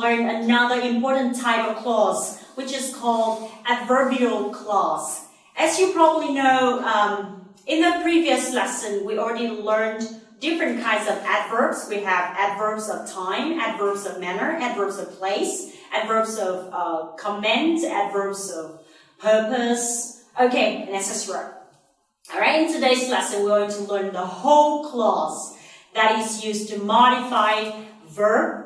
learn another important type of clause, which is called adverbial clause. As you probably know, in the previous lesson, we already learned different kinds of adverbs. We have adverbs of time, adverbs of manner, adverbs of place, adverbs of comment, adverbs of purpose, okay, and etc. Alright, in today's lesson, we're going to learn the whole clause that is used to modify verb,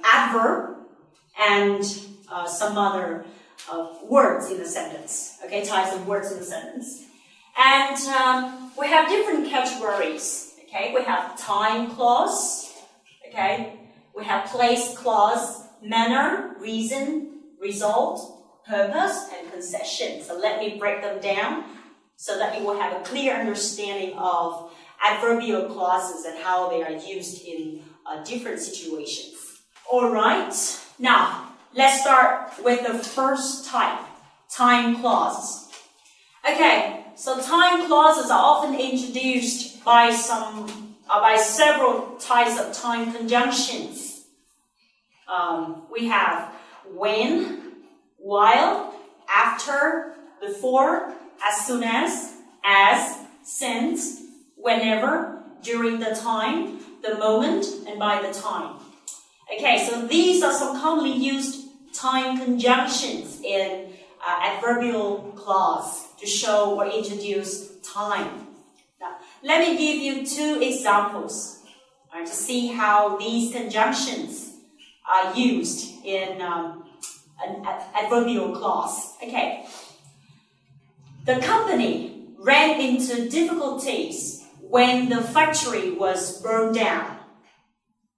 adverb, and some other words in the sentence. Okay, types of words in the sentence. And we have different categories. Okay, we have time clause. Okay, we have place clause, manner, reason, result, purpose, and concession. So let me break them down so that you will have a clear understanding of adverbial clauses and how they are used in different situations. Alright, now let's start with the first type, time clauses. Okay, so time clauses are often introduced by several types of time conjunctions. We have when, while, after, before, as soon as, since, whenever, during the time, the moment, and by the time. Okay, so these are some commonly used time conjunctions in adverbial clause to show or introduce time. Now, let me give you two examples to see how these conjunctions are used in an adverbial clause. Okay, the company ran into difficulties when the factory was burned down.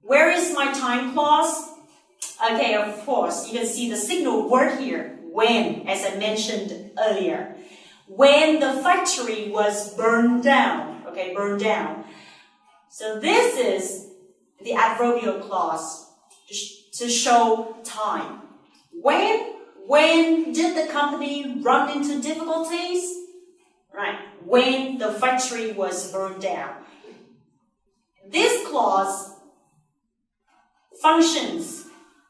Where is my time clause? Okay, of course, you can see the signal word here, when, as I mentioned earlier. When the factory was burned down. Okay, burned down. So this is the adverbial clause to show time. When did the company run into difficulties? Right, when the factory was burned down. This clause functions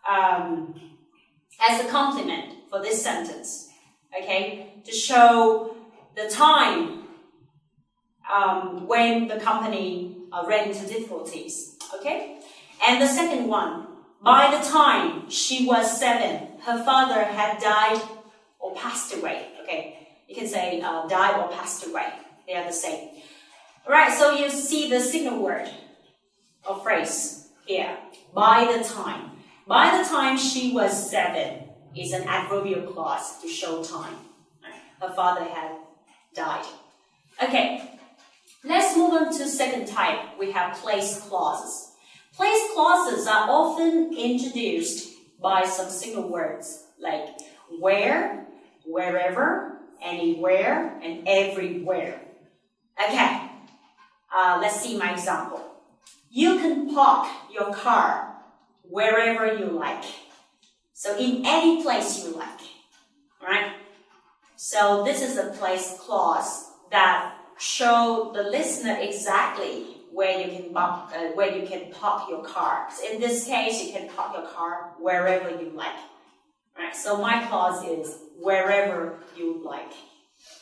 as a complement for this sentence, okay, to show the time when the company ran into difficulties, okay? And the second one, by the time she was 7, her father had died or passed away, okay? You can say died or passed away. They are the same. Alright, so you see the signal word or phrase here. By the time. By the time she was 7 is an adverbial clause to show time. Her father had died. Okay, let's move on to second type. We have place clauses. Place clauses are often introduced by some single words like where, wherever, anywhere, and everywhere. Okay, let's see my example. You can park your car wherever you like. So in any place you like, right? So this is a place clause that show the listener exactly where you can park your car. So in this case, you can park your car wherever you like. Right? So my clause is wherever you like.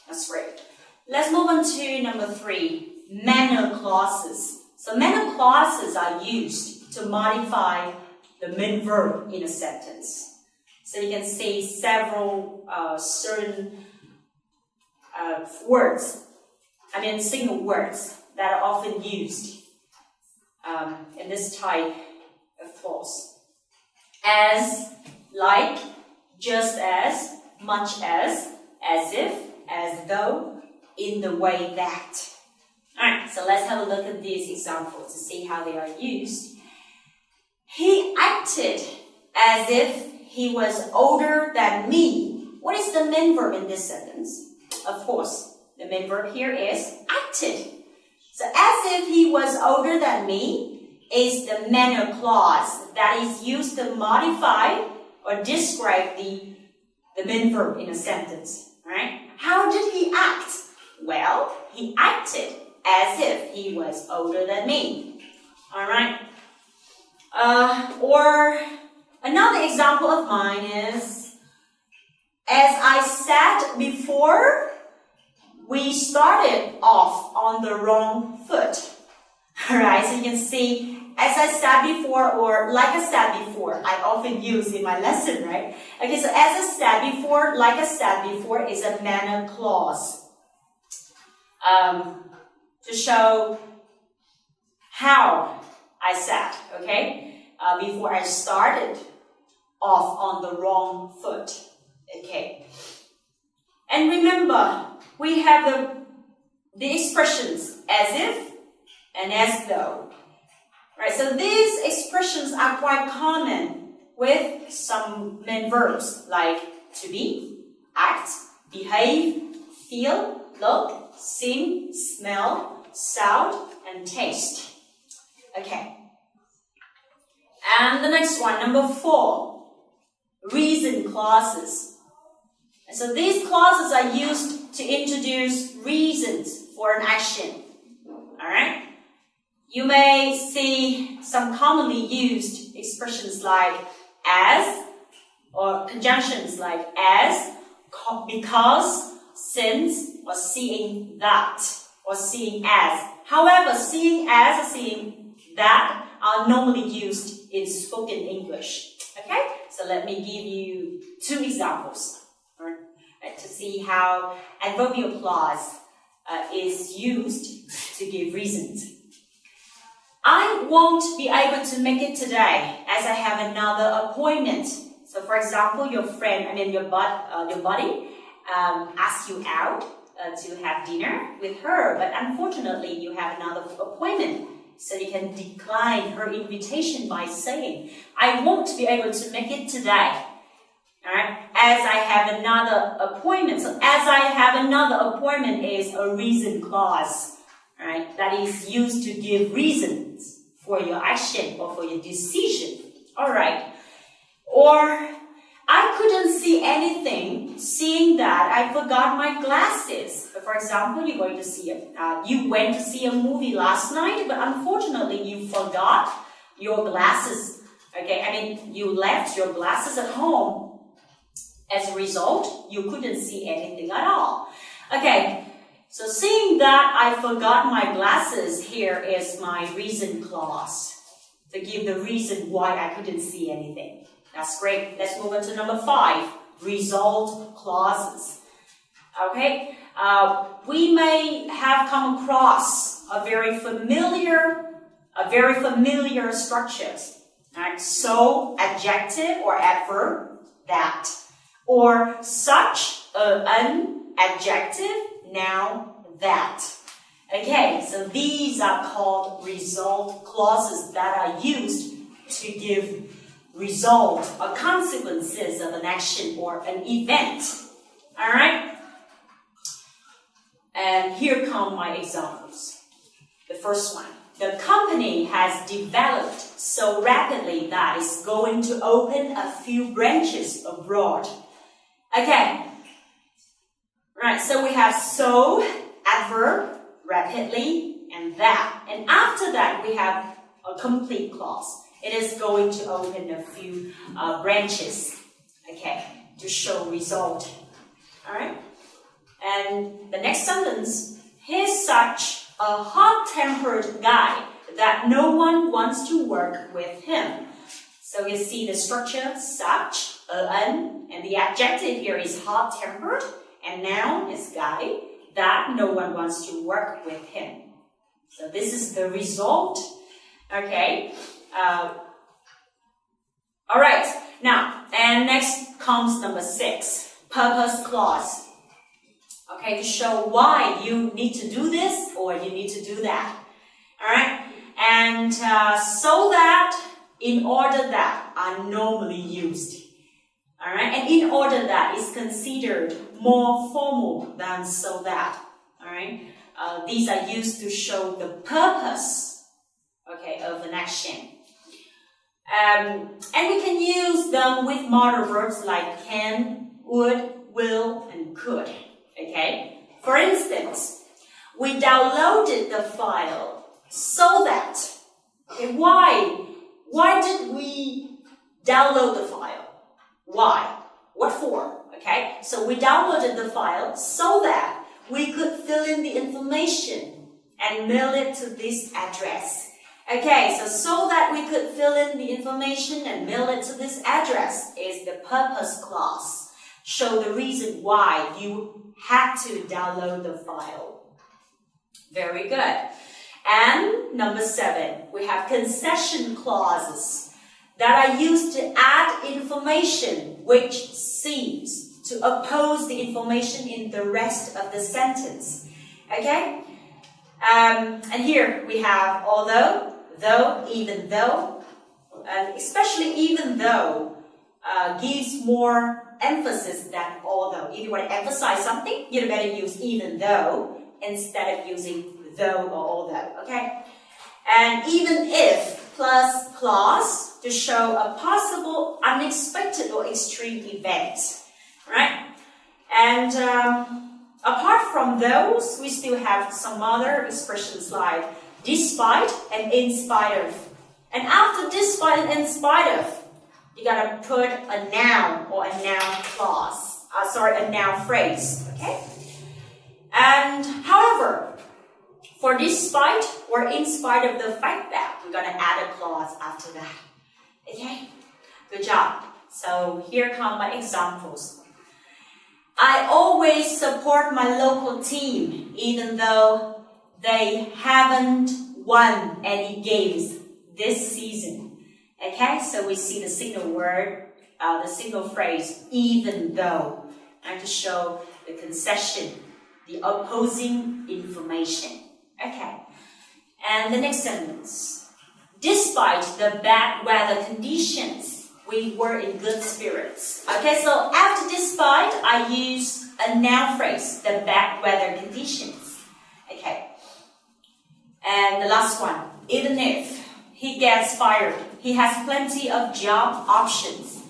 That's great. Let's move on to number 3, manner clauses. So manner clauses are used to modify the main verb in a sentence. So you can see several certain single words that are often used in this type of clause. As, like, just as, much as if, as though, in the way that. Alright, so let's have a look at these examples to see how they are used. He acted as if he was older than me. What is the main verb in this sentence? Of course, the main verb here is acted. So as if he was older than me is the manner clause that is used to modify or describe the main verb in a sentence. Right? How did he act? Well, he acted as if he was older than me. Alright? Or another example of mine is, as I said before, we started off on the wrong foot. Alright, so you can see, as I said before, or like I said before, I often use in my lesson, right? Okay, so as I said before, like I said before, is a manner clause. To show how I said, okay? Before I started off on the wrong foot, okay? And remember, we have the expressions as if and as though. Right, so these expressions are quite common with some main verbs like to be, act, behave, feel, look, sing, smell, sound, and taste. Okay. And the next one, number 4, reason clauses. And so these clauses are used to introduce reasons for an action. Alright? You may see some commonly used expressions like as, or conjunctions like as, because, since, or seeing that, or seeing as. However, seeing as or seeing that are normally used in spoken English. Okay? So let me give you 2 examples to see how adverbial clause is used to give reasons. I won't be able to make it today as I have another appointment. So for example, your buddy asks you out to have dinner with her, but unfortunately you have another appointment. So you can decline her invitation by saying, I won't be able to make it today. Alright, as I have another appointment. So as I have another appointment is a reason clause. Alright, that is used to give reasons for your action or for your decision. Alright. Or I couldn't see anything, seeing that I forgot my glasses. For example, you went to see a movie last night, but unfortunately you forgot your glasses. Okay, you left your glasses at home. As a result, you couldn't see anything at all. Okay, so seeing that I forgot my glasses, here is my reason clause to give the reason why I couldn't see anything. That's great. Let's move on to number 5, result clauses. Okay, we may have come across a very familiar structures. Right? So, adjective or adverb, that. Or such, an adjective, noun, that. Okay, so these are called result clauses that are used to give result or consequences of an action or an event. Alright? And here come my examples. The first one. The company has developed so rapidly that it's going to open a few branches abroad. Okay. Right, so we have so, adverb, rapidly, and that. And after that, we have a complete clause. It is going to open a few branches, okay, to show result. Alright? And the next sentence, he's such a hot-tempered guy that no one wants to work with him. So you see the structure, such, an, and the adjective here is hot-tempered, and noun is guy, that no one wants to work with him. So this is the result. Okay. Alright, now, and next comes number 6, purpose clause. Okay, to show why you need to do this or you need to do that. Alright, and so that, in order that are normally used. Alright, and in order that is considered more formal than so that. Alright, these are used to show the purpose, okay, of an action. And we can use them with modal verbs like can, would, will, and could. Okay? For instance, we downloaded the file so that. Okay, why why did we download the file? Why? What for? Okay, so we downloaded the file so that we could fill in the information and mail it to this address. Okay, so that we could fill in the information and mail it to this address is the purpose clause. Show the reason why you had to download the file. Very good. And number 7, we have concession clauses that are used to add information which seems to oppose the information in the rest of the sentence. Okay? And here we have although, though, even though, and especially even though gives more emphasis than although. If you want to emphasize something, you'd better use even though instead of using though or although. Okay? And even if plus clause to show a possible unexpected or extreme event. Right? And apart from those, we still have some other expressions like despite and in spite of. And after despite and in spite of, you gotta put a noun or a noun clause. A noun phrase. Okay? And however, for despite or in spite of the fact that, we're gonna add a clause after that. Okay? Good job. So here come my examples. I always support my local team, even though they haven't won any games this season. Okay, so we see the single word, the single phrase, even though, and to show the concession, the opposing information. Okay, and the next sentence. Despite the bad weather conditions, we were in good spirits. Okay, so after despite, I use a noun phrase, the bad weather conditions. Okay. And the last one, even if he gets fired, he has plenty of job options.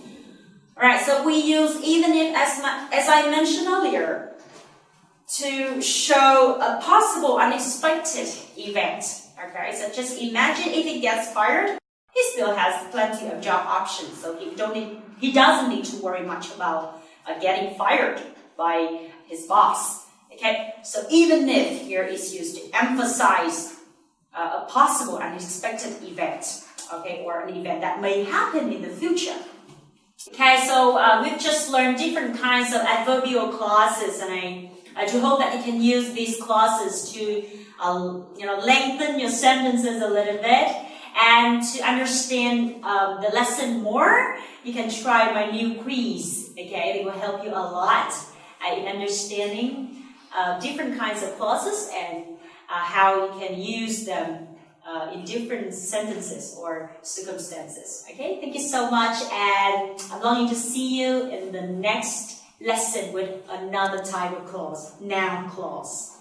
Alright, so we use even if as I mentioned earlier to show a possible unexpected event. Okay, so just imagine if he gets fired, he still has plenty of job options, so he doesn't need to worry much about getting fired by his boss. Okay, so even if here is used to emphasize a possible unexpected event, okay, or an event that may happen in the future. Okay, so we've just learned different kinds of adverbial clauses, and I do hope that you can use these clauses to lengthen your sentences a little bit. And to understand the lesson more, you can try my new quiz. Okay, it will help you a lot in understanding different kinds of clauses and how you can use them in different sentences or circumstances. Okay, thank you so much, and I'm longing to see you in the next lesson with another type of clause, noun clause.